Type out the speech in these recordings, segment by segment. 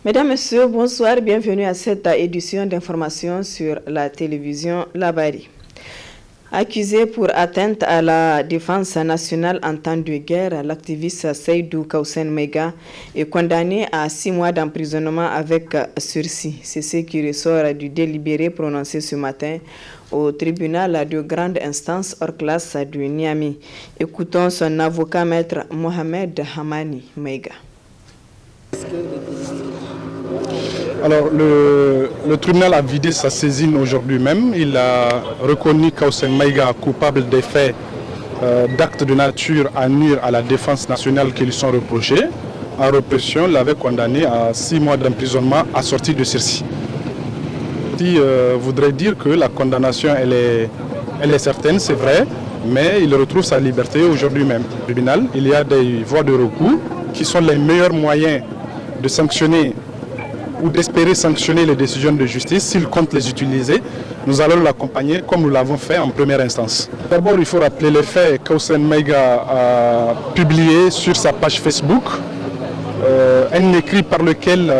Mesdames, Messieurs, bonsoir, bienvenue à cette édition d'information sur la télévision Labari. Accusé pour atteinte à la défense nationale en temps de guerre, l'activiste Seydou Kausen Maïga est condamné à 6 mois d'emprisonnement avec sursis. C'est ce qui ressort du délibéré prononcé ce matin au tribunal de grande instance hors classe de Niamey. Écoutons son avocat maître Mohamed Hamani Maïga. Alors, le tribunal a vidé sa saisine aujourd'hui même. Il a reconnu Kausen Maïga coupable des faits d'actes de nature à nuire à la défense nationale qui lui sont reprochés. En répression, l'avait condamné à 6 mois d'emprisonnement assorti de sursis. Il voudrait dire que la condamnation, elle est certaine, c'est vrai, mais il retrouve sa liberté aujourd'hui même. Au tribunal, il y a des voies de recours qui sont les meilleurs moyens de sanctionner ou d'espérer sanctionner les décisions de justice. S'il compte les utiliser, nous allons l'accompagner comme nous l'avons fait en première instance. D'abord, il faut rappeler les faits. Kausen Maïga a publié sur sa page Facebook un écrit par lequel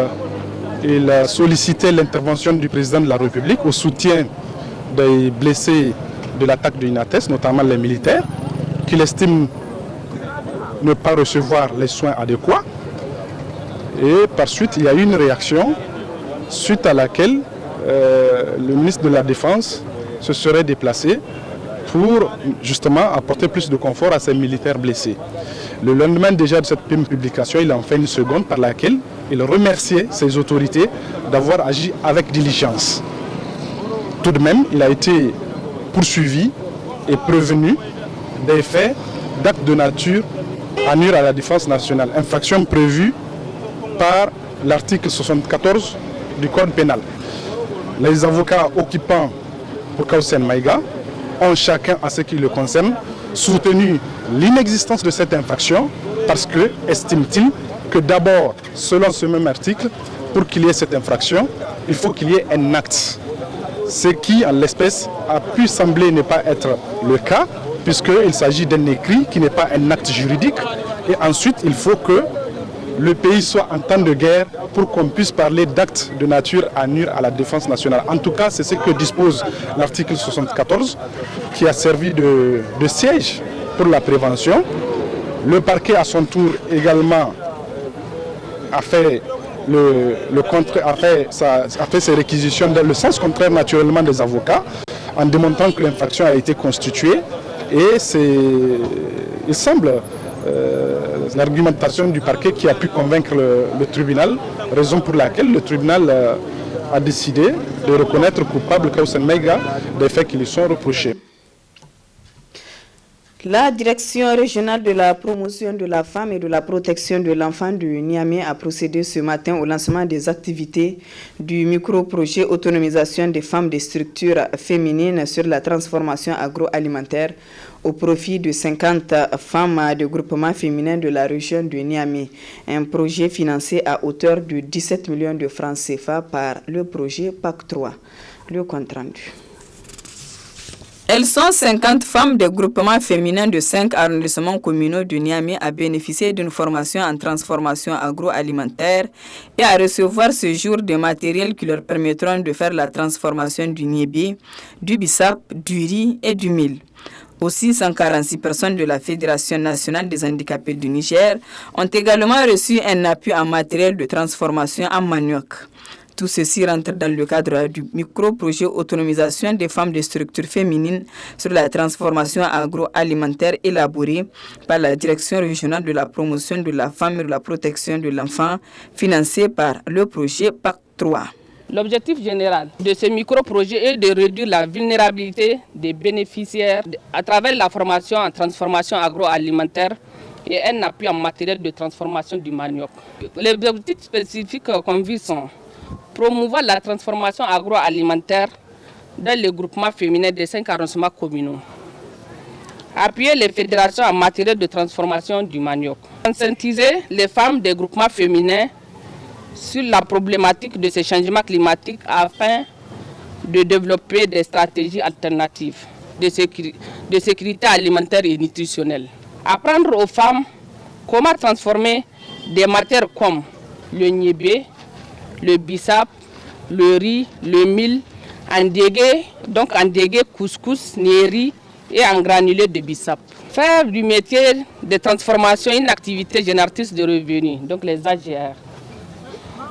il a sollicité l'intervention du président de la République au soutien des blessés de l'attaque de Inates, notamment les militaires, qu'il estime ne pas recevoir les soins adéquats. Et par suite, il y a eu une réaction suite à laquelle le ministre de la Défense se serait déplacé pour justement apporter plus de confort à ces militaires blessés. Le lendemain déjà de cette publication, il en fait une seconde par laquelle il remerciait ses autorités d'avoir agi avec diligence. Tout de même, il a été poursuivi et prévenu des faits d'actes de nature à nuire à la défense nationale, infraction prévue par l'article 74 du Code pénal. Les avocats occupants pour Kausen Maïga ont chacun, à ce qui le concerne, soutenu l'inexistence de cette infraction parce que, estime-t-il, que d'abord, selon ce même article, pour qu'il y ait cette infraction, il faut qu'il y ait un acte. Ce qui, en l'espèce, a pu sembler ne pas être le cas, puisqu'il s'agit d'un écrit qui n'est pas un acte juridique. Et ensuite, il faut que le pays soit en temps de guerre pour qu'on puisse parler d'actes de nature à nuire à la défense nationale. En tout cas, c'est ce que dispose l'article 74 qui a servi de siège pour la prévention. Le parquet, à son tour, également a fait ses réquisitions dans le sens contraire naturellement des avocats en démontrant que l'infraction a été constituée et il semble l'argumentation du parquet qui a pu convaincre le tribunal, raison pour laquelle le tribunal a décidé de reconnaître coupable Kausen Maïga des faits qui lui sont reprochés. La direction régionale de la promotion de la femme et de la protection de l'enfant de Niamey a procédé ce matin au lancement des activités du micro-projet autonomisation des femmes des structures féminines sur la transformation agroalimentaire au profit de 50 femmes de groupements féminins de la région de Niamey. Un projet financé à hauteur de 17 millions de francs CFA par le projet PAC 3. Le compte rendu. Elles sont 50 femmes des groupements féminins de 5 arrondissements communaux de Niamey à bénéficier d'une formation en transformation agroalimentaire et à recevoir ce jour des matériels qui leur permettront de faire la transformation du niébé, du bissap, du riz et du mil. Aussi, 146 personnes de la Fédération nationale des handicapés du Niger ont également reçu un appui en matériel de transformation en manioc. Tout ceci rentre dans le cadre du micro-projet autonomisation des femmes des structures féminines sur la transformation agroalimentaire élaboré par la Direction régionale de la promotion de la femme et de la protection de l'enfant, financé par le projet PAC 3. L'objectif général de ce micro-projet est de réduire la vulnérabilité des bénéficiaires à travers la formation en transformation agroalimentaire et un appui en matériel de transformation du manioc. Les objectifs spécifiques qu'on vise sont promouvoir la transformation agroalimentaire dans les groupements féminins des 5 arrondissements communaux. Appuyer les fédérations en matière de transformation du manioc. Conscientiser les femmes des groupements féminins sur la problématique de ces changements climatiques afin de développer des stratégies alternatives de sécurité alimentaire et nutritionnelle. Apprendre aux femmes comment transformer des matières comme le niébé, le bissap, le riz, le mil, en dégué, couscous, nieri et en granulé de bissap. Faire du métier de transformation une activité génératrice de revenus, donc les AGR.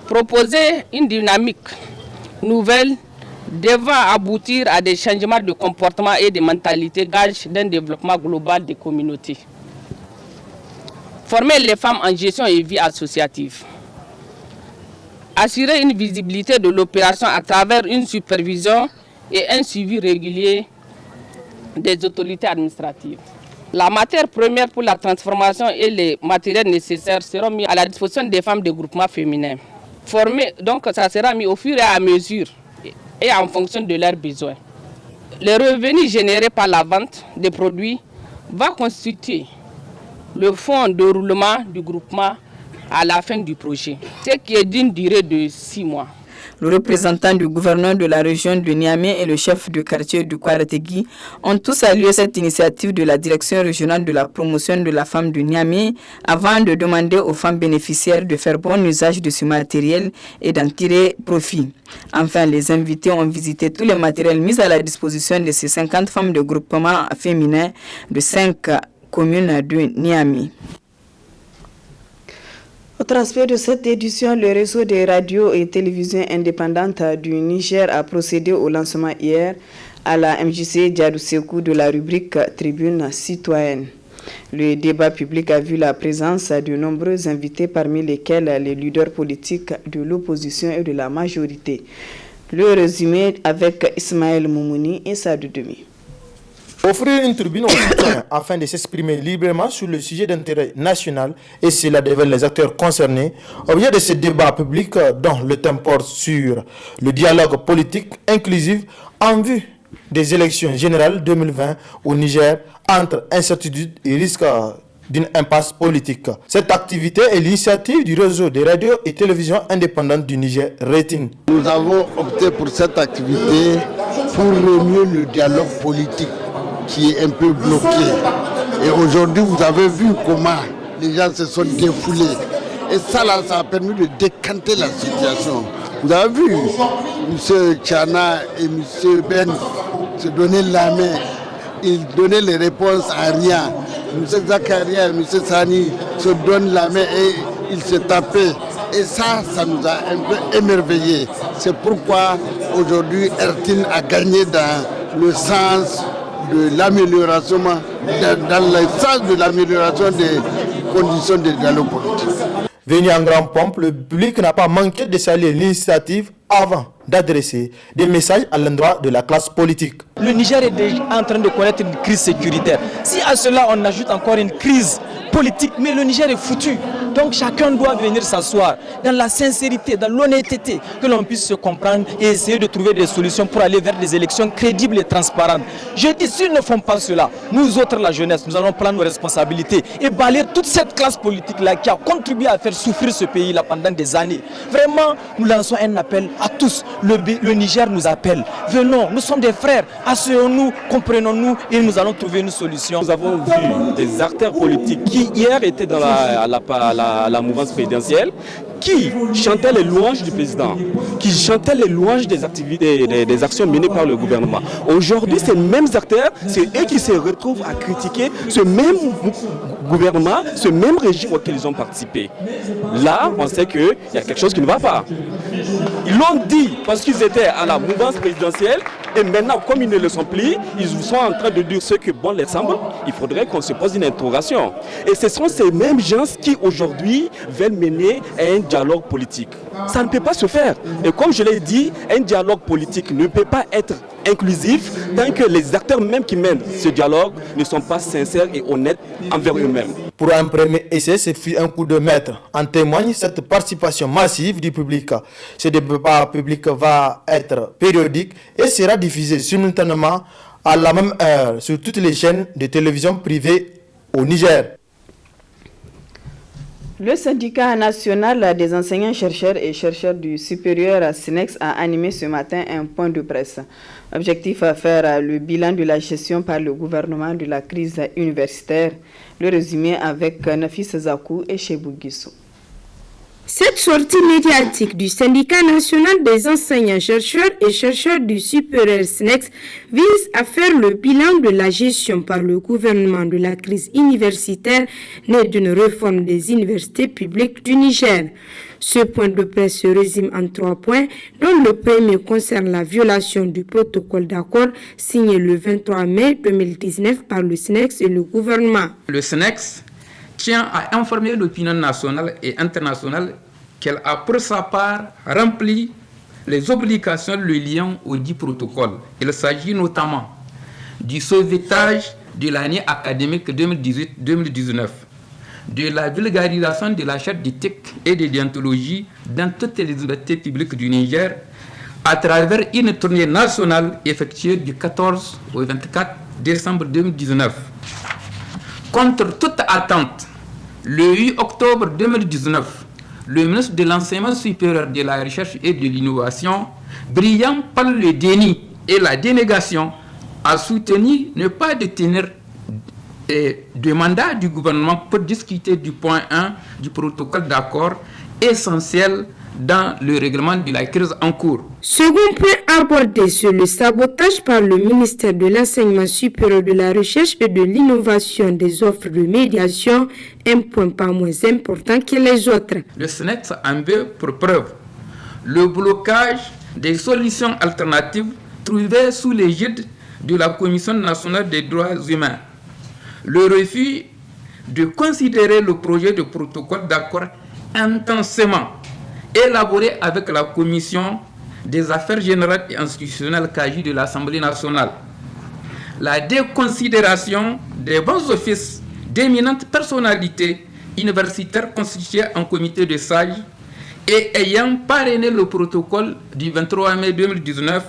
Proposer une dynamique nouvelle devant aboutir à des changements de comportement et de mentalité, gage d'un développement global des communautés. Former les femmes en gestion et vie associative. Assurer une visibilité de l'opération à travers une supervision et un suivi régulier des autorités administratives. La matière première pour la transformation et les matériels nécessaires seront mis à la disposition des femmes des groupements féminins. Formées, donc ça sera mis au fur et à mesure et en fonction de leurs besoins. Les revenus générés par la vente des produits vont constituer le fonds de roulement du groupement à la fin du projet, ce qui est d'une durée de 6 mois. Le représentant du gouverneur de la région de Niamey et le chef du quartier du Kouarategui ont tous salué cette initiative de la direction régionale de la promotion de la femme de Niamey avant de demander aux femmes bénéficiaires de faire bon usage de ce matériel et d'en tirer profit. Enfin, les invités ont visité tous les matériels mis à la disposition de ces 50 femmes de groupement féminin de 5 communes de Niamey. Autre aspect de cette édition, le réseau des radios et télévisions indépendantes du Niger a procédé au lancement hier à la MJC Diadou Sékou de la rubrique Tribune citoyenne. Le débat public a vu la présence de nombreux invités, parmi lesquels les leaders politiques de l'opposition et de la majorité. Le résumé avec Ismaël Moumouni et Sadou Demi. Offrir une tribune aux citoyens afin de s'exprimer librement sur le sujet d'intérêt national, et cela devant les acteurs concernés, objet de ce débat public dont le thème porte sur le dialogue politique inclusif en vue des élections générales 2020 au Niger, entre incertitude et risque d'une impasse politique. Cette activité est l'initiative du réseau des radios et télévisions indépendantes du Niger, RETIN. Nous avons opté pour cette activité pour remuer le dialogue politique qui est un peu bloqué. Et aujourd'hui, vous avez vu comment les gens se sont défoulés. Et ça, là, ça a permis de décanter la situation. Vous avez vu M. Tchana et M. Ben se donner la main. Ils donnaient les réponses à rien. M. Zakaria et M. Sani se donnent la main et ils se tapaient. Et ça nous a un peu émerveillés. C'est pourquoi aujourd'hui, RTIN a gagné dans le sens de l'amélioration, dans le sens de l'amélioration des conditions de dialogue politique. Venu en grand pompe, le public n'a pas manqué de saluer l'initiative avant d'adresser des messages à l'endroit de la classe politique. Le Niger est déjà en train de connaître une crise sécuritaire. Si à cela on ajoute encore une crise politique, mais le Niger est foutu. Donc chacun doit venir s'asseoir dans la sincérité, dans l'honnêteté, que l'on puisse se comprendre et essayer de trouver des solutions pour aller vers des élections crédibles et transparentes. Je dis, s'ils ne font pas cela, nous autres, la jeunesse, nous allons prendre nos responsabilités et balayer toute cette classe politique-là qui a contribué à faire souffrir ce pays-là pendant des années. Vraiment, nous lançons un appel à tous. Le Niger nous appelle. Venons, nous sommes des frères. Asseyons-nous, comprenons-nous et nous allons trouver une solution. Nous avons vu des acteurs politiques qui hier étaient dans la mouvance présidentielle, qui chantaient les louanges du président, qui chantaient les louanges des activités, des actions menées par le gouvernement. Aujourd'hui, ces mêmes acteurs, c'est eux qui se retrouvent à critiquer ce même gouvernement, ce même régime auquel ils ont participé. Là, on sait qu'il y a quelque chose qui ne va pas. Ils l'ont dit parce qu'ils étaient à la mouvance présidentielle et maintenant, comme ils ne le sont plus, ils sont en train de dire ce que bon les semble. Il faudrait qu'on se pose une interrogation. Et ce sont ces mêmes gens qui aujourd'hui veulent mener un dialogue politique. Ça ne peut pas se faire. Et comme je l'ai dit, un dialogue politique ne peut pas être inclusif tant que les acteurs même qui mènent ce dialogue ne sont pas sincères et honnêtes envers eux-mêmes. Pour un premier essai, ce fut un coup de maître. En témoigne cette participation massive du public. Ce débat public va être périodique et sera diffusé simultanément à la même heure sur toutes les chaînes de télévision privées au Niger. Le syndicat national des enseignants-chercheurs et chercheurs du supérieur SNEX a animé ce matin un point de presse. Objectif à faire le bilan de la gestion par le gouvernement de la crise universitaire. Le résumé avec Nafis Zakou et Chebou Guissou. Cette sortie médiatique du syndicat national des enseignants-chercheurs et chercheurs du supérieur SNEX vise à faire le bilan de la gestion par le gouvernement de la crise universitaire née d'une réforme des universités publiques du Niger. Ce point de presse se résume en 3 points, dont le premier concerne la violation du protocole d'accord signé le 23 mai 2019 par le SNEX et le gouvernement. Le SNEX tient à informer l'opinion nationale et internationale qu'elle a pour sa part rempli les obligations le liant au dit protocole. Il s'agit notamment du sauvetage de l'année académique 2018-2019, de la vulgarisation de la charte d'éthique et de déontologie dans toutes les universités publiques du Niger à travers une tournée nationale effectuée du 14 au 24 décembre 2019. Contre toute attente, le 8 octobre 2019, le ministre de l'Enseignement supérieur, de la Recherche et de l'Innovation, brillant par le déni et la dénégation, a soutenu ne pas détenir de mandat du gouvernement pour discuter du point 1 du protocole d'accord essentiel dans le règlement de la crise en cours. Second point abordé sur le sabotage par le ministère de l'Enseignement supérieur, de la Recherche et de l'Innovation des offres de médiation, un point pas moins important que les autres. Le SNEX en veut pour preuve le blocage des solutions alternatives trouvées sous l'égide de la Commission nationale des droits humains, le refus de considérer le projet de protocole d'accord intensément élaboré avec la Commission des affaires générales et institutionnelles CAGI de l'Assemblée nationale, la déconsidération des bons offices d'éminentes personnalités universitaires constituées en comité de sages et ayant parrainé le protocole du 23 mai 2019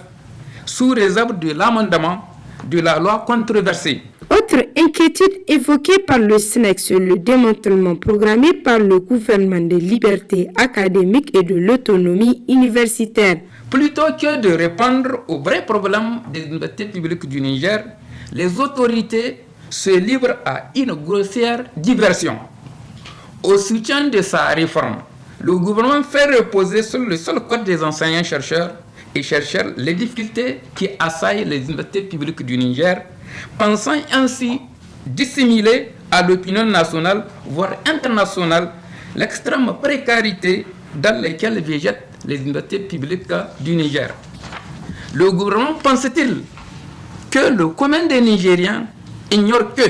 sous réserve de l'amendement de la loi controversée. Autre inquiétude évoquée par le SNEX, le démantèlement programmé par le gouvernement des libertés académiques et de l'autonomie universitaire. Plutôt que de répondre aux vrais problèmes des universités publiques du Niger, les autorités se livrent à une grossière diversion. Au soutien de sa réforme, le gouvernement fait reposer sur le seul code des enseignants-chercheurs et chercheurs les difficultés qui assaillent les universités publiques du Niger, pensant ainsi dissimuler à l'opinion nationale, voire internationale, l'extrême précarité dans laquelle végètent les universités publiques du Niger. Le gouvernement pense-t-il que le commun des Nigériens ignore que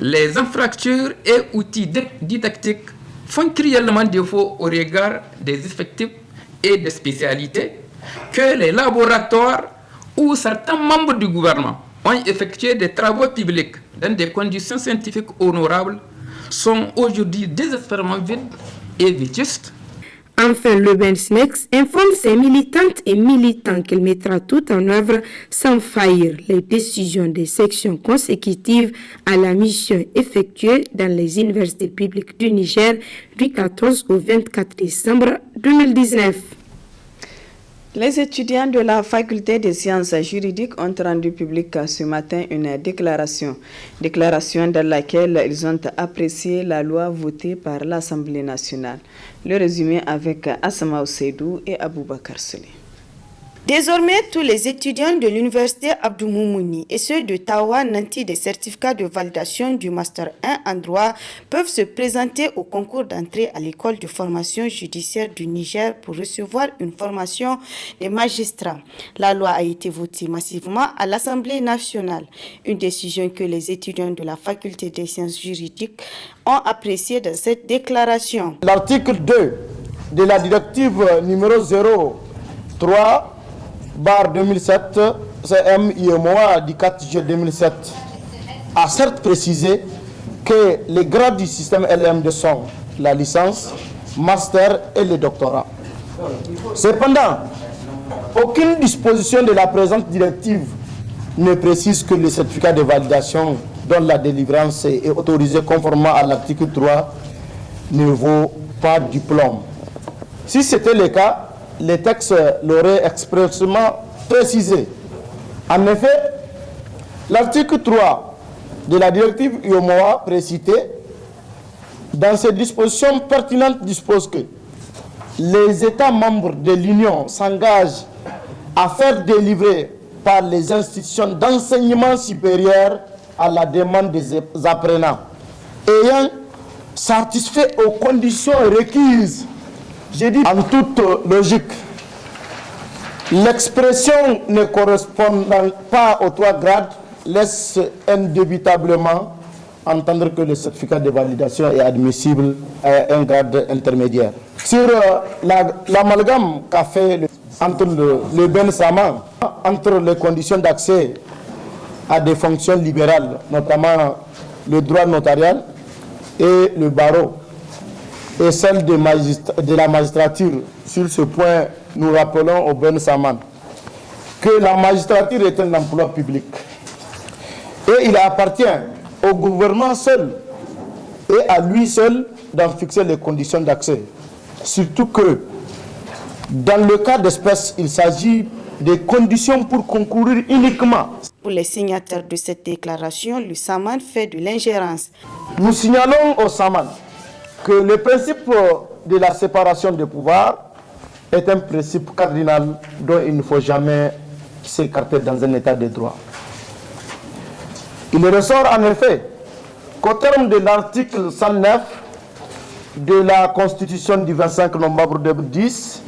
les infrastructures et outils didactiques font cruellement défaut au regard des effectifs et des spécialités, que les laboratoires où certains membres du gouvernement ont effectué des travaux publics dans des conditions scientifiques honorables sont aujourd'hui désespérément vides et vétustes. Enfin, le SNEX informe ses militantes et militants qu'il mettra tout en œuvre sans faillir les décisions des sections consécutives à la mission effectuée dans les universités publiques du Niger du 14 au 24 décembre 2019. Les étudiants de la faculté des sciences juridiques ont rendu public ce matin une déclaration dans laquelle ils ont apprécié la loi votée par l'Assemblée nationale. Le résumé avec Asma Seydou et Aboubakar Sele. Désormais, tous les étudiants de l'université Abdou Moumouni et ceux de Tawa nantis des certificats de validation du Master 1 en droit peuvent se présenter au concours d'entrée à l'école de formation judiciaire du Niger pour recevoir une formation des magistrats. La loi a été votée massivement à l'Assemblée nationale, une décision que les étudiants de la faculté des sciences juridiques ont appréciée dans cette déclaration. L'article 2 de la directive numéro 03/2007 CM-IMOA du 4 juillet 2007 a certes précisé que les grades du système LMD sont la licence, master et le doctorat. Cependant, aucune disposition de la présente directive ne précise que le certificat de validation dont la délivrance est autorisée conformément à l'article 3 ne vaut pas diplôme. Si c'était le cas, les textes l'auraient expressément précisé. En effet, l'article 3 de la directive IOMOA précitée, dans ses dispositions pertinentes, dispose que les États membres de l'Union s'engagent à faire délivrer par les institutions d'enseignement supérieur à la demande des apprenants, ayant satisfait aux conditions requises. J'ai dit en toute logique, l'expression ne correspondant pas aux 3 grades laisse indubitablement entendre que le certificat de validation est admissible à un grade intermédiaire. Sur l'amalgame qu'a fait entre le Ben Saman, entre les conditions d'accès à des fonctions libérales, notamment le droit notarial et le barreau, et celle de la magistrature. Sur ce point, nous rappelons au Ben Saman que la magistrature est un emploi public et il appartient au gouvernement seul et à lui seul d'en fixer les conditions d'accès. Surtout que, dans le cas d'espèce, il s'agit des conditions pour concourir uniquement. Pour les signataires de cette déclaration, le Saman fait de l'ingérence. Nous signalons au Saman que le principe de la séparation des pouvoirs est un principe cardinal dont il ne faut jamais s'écarter dans un état de droit. Il ressort en effet qu'au terme de l'article 109 de la Constitution du 25 novembre 2010,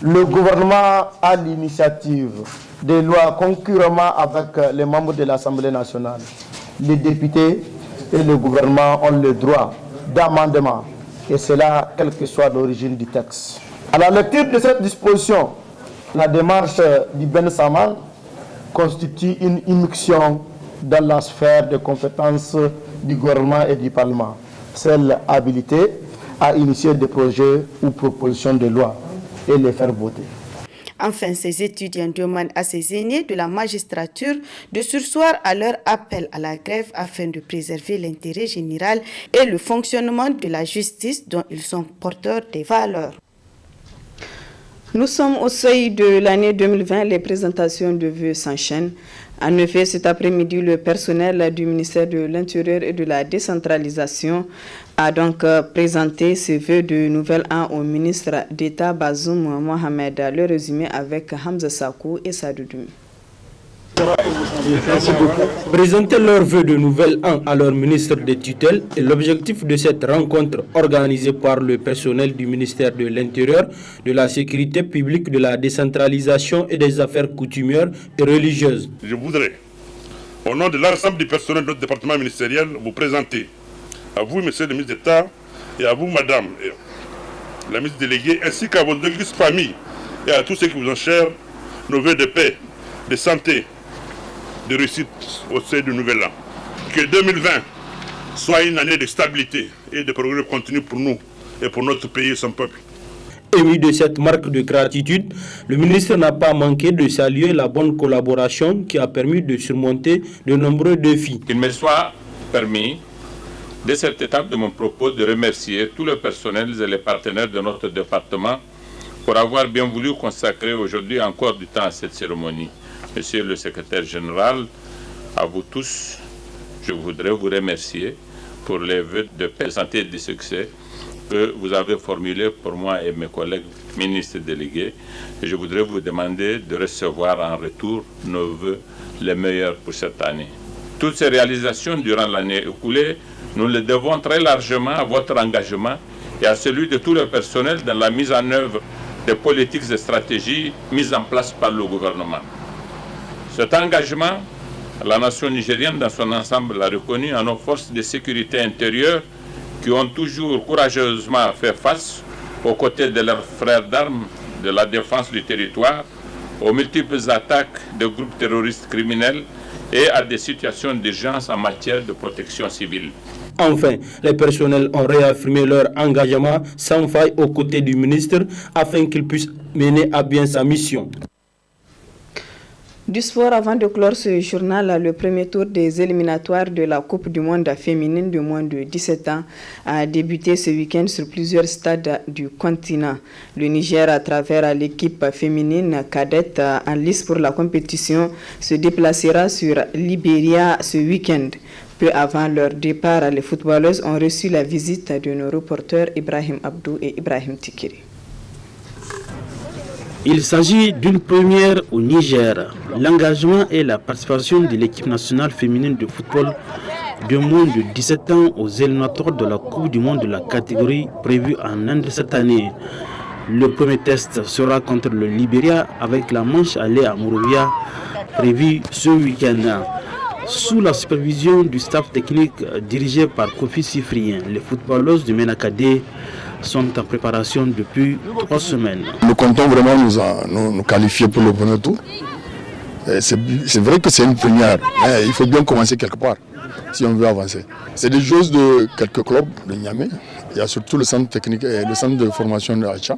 le gouvernement a l'initiative des lois concurremment avec les membres de l'Assemblée nationale. Les députés et le gouvernement ont le droit d'amendement, et cela quelle que soit l'origine du texte. À la lecture de cette disposition, la démarche du Ben Saman constitue une immixtion dans la sphère de compétences du gouvernement et du Parlement, celle habilitée à initier des projets ou propositions de loi et les faire voter. Enfin, ces étudiants demandent à ces aînés de la magistrature de surseoir à leur appel à la grève afin de préserver l'intérêt général et le fonctionnement de la justice dont ils sont porteurs des valeurs. Nous sommes au seuil de l'année 2020, les présentations de vœux s'enchaînent. En effet, cet après-midi, le personnel du ministère de l'Intérieur et de la décentralisation a donc présenté ses vœux de nouvel an au ministre d'État Bazoum Mohamed. Le résumé avec Hamza Sakou et Sadoudoumi. Présenter leurs vœux de nouvel an à leur ministre de tutelle est l'objectif de cette rencontre organisée par le personnel du ministère de l'Intérieur, de la Sécurité publique, de la décentralisation et des affaires coutumières et religieuses. Je voudrais, au nom de l'ensemble du personnel de notre département ministériel, vous présenter à vous, monsieur le ministre d'État, et à vous, madame la ministre déléguée, ainsi qu'à vos illustres familles et à tous ceux qui vous en chers, nos vœux de paix, de santé, de réussite au sein du nouvel an. Que 2020 soit une année de stabilité et de progrès continu pour nous et pour notre pays et son peuple. Ému de cette marque de gratitude, le ministre n'a pas manqué de saluer la bonne collaboration qui a permis de surmonter de nombreux défis. Il me soit permis, dès cette étape de mon propos, de remercier tout le personnel et les partenaires de notre département pour avoir bien voulu consacrer aujourd'hui encore du temps à cette cérémonie. Monsieur le secrétaire général, à vous tous, je voudrais vous remercier pour les vœux de paix, santé et de succès que vous avez formulés pour moi et mes collègues ministres délégués. Et je voudrais vous demander de recevoir en retour nos vœux les meilleurs pour cette année. Toutes ces réalisations durant l'année écoulée, nous les devons très largement à votre engagement et à celui de tout le personnel dans la mise en œuvre des politiques et stratégies mises en place par le gouvernement. Cet engagement, la nation nigérienne dans son ensemble l'a reconnu à nos forces de sécurité intérieure qui ont toujours courageusement fait face aux côtés de leurs frères d'armes de la défense du territoire, aux multiples attaques de groupes terroristes criminels et à des situations d'urgence en matière de protection civile. Enfin, les personnels ont réaffirmé leur engagement sans faille aux côtés du ministre afin qu'il puisse mener à bien sa mission. Du sport, avant de clore ce journal, le premier tour des éliminatoires de la Coupe du Monde féminine de moins de 17 ans a débuté ce week-end sur plusieurs stades du continent. Le Niger, à travers l'équipe féminine cadette en lice pour la compétition, se déplacera sur Libéria ce week-end. Peu avant leur départ, les footballeuses ont reçu la visite de nos reporters Ibrahim Abdou et Ibrahim Tikiri. Il s'agit d'une première au Niger. L'engagement et la participation de l'équipe nationale féminine de football de moins de 17 ans aux éliminatoires de la Coupe du Monde de la catégorie prévue en Inde cette année. Le premier test sera contre le Libéria avec la manche allée à Monrovia prévue ce week-end. Sous la supervision du staff technique dirigé par Kofi Sifrien, les footballeuses du MENA-Cadet sont en préparation depuis 3 semaines. Nous comptons vraiment nous qualifier pour le premier tour. C'est vrai que c'est une première, mais il faut bien commencer quelque part si on veut avancer. C'est des choses de quelques clubs de Niamey. Il y a surtout le centre technique et le centre de formation de Hacha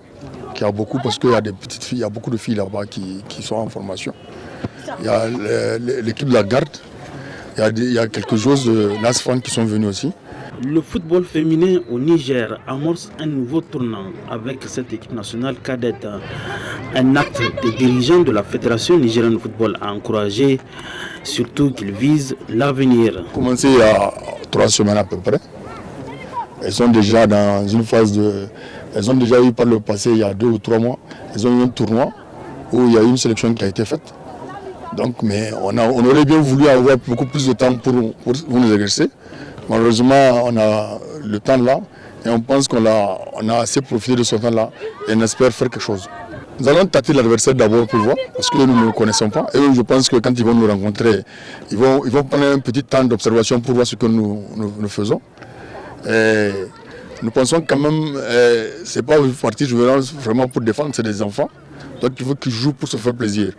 qui a beaucoup, parce qu'il y a des petites filles, il y a beaucoup de filles là-bas qui sont en formation. Il y a l'équipe de la garde, il y a quelques joueuses de l'ASFAN qui sont venues aussi. Le football féminin au Niger amorce un nouveau tournant avec cette équipe nationale cadette. Un acte des dirigeants de la Fédération nigérienne de football a encouragé, surtout qu'ils visent l'avenir. Commencé il y a 3 semaines à peu près. Elles sont déjà dans une phase de... Elles ont déjà eu par le passé, il y a 2 ou 3 mois, elles ont eu un tournoi où il y a eu une sélection qui a été faite. Donc, mais on aurait bien voulu avoir beaucoup plus de temps pour nous exercer. Malheureusement, on a le temps là et on pense qu'on a assez profité de ce temps là et on espère faire quelque chose. Nous allons tâter l'adversaire d'abord pour voir, parce que nous ne le connaissons pas. Et je pense que quand ils vont nous rencontrer, ils vont prendre un petit temps d'observation pour voir ce que nous faisons. Et nous pensons quand même, c'est pas une partie vraiment pour défendre, c'est des enfants. Donc il faut qu'ils jouent pour se faire plaisir.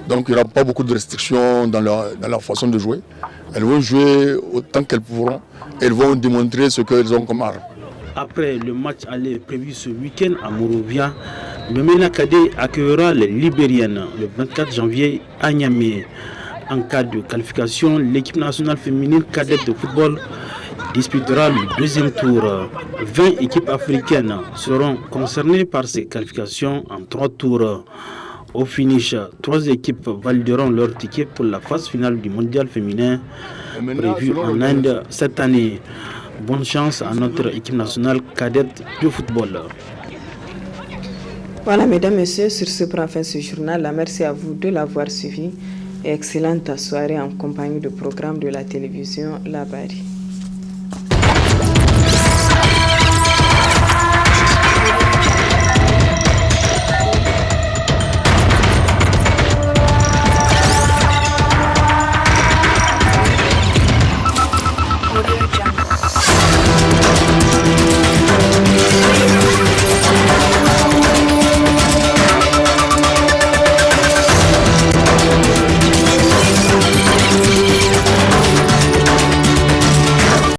Donc il n'y aura pas beaucoup de restrictions dans leur façon de jouer. Elles vont jouer autant qu'elles pourront et elles vont démontrer ce qu'elles ont comme arme. Après le match aller prévu ce week-end à Monrovia, le MENA-Cadet accueillera les Libériennes le 24 janvier à Niamey. En cas de qualification, l'équipe nationale féminine cadette de football disputera le deuxième tour. 20 équipes africaines seront concernées par ces qualifications en 3 tours. Au finish, 3 équipes valideront leur ticket pour la phase finale du mondial féminin prévu en Inde cette année. Bonne chance à notre équipe nationale cadette de football. Voilà, mesdames, messieurs, sur ce prend fin ce journal. Merci à vous de l'avoir suivi et excellente soirée en compagnie du programme de la télévision La Bari.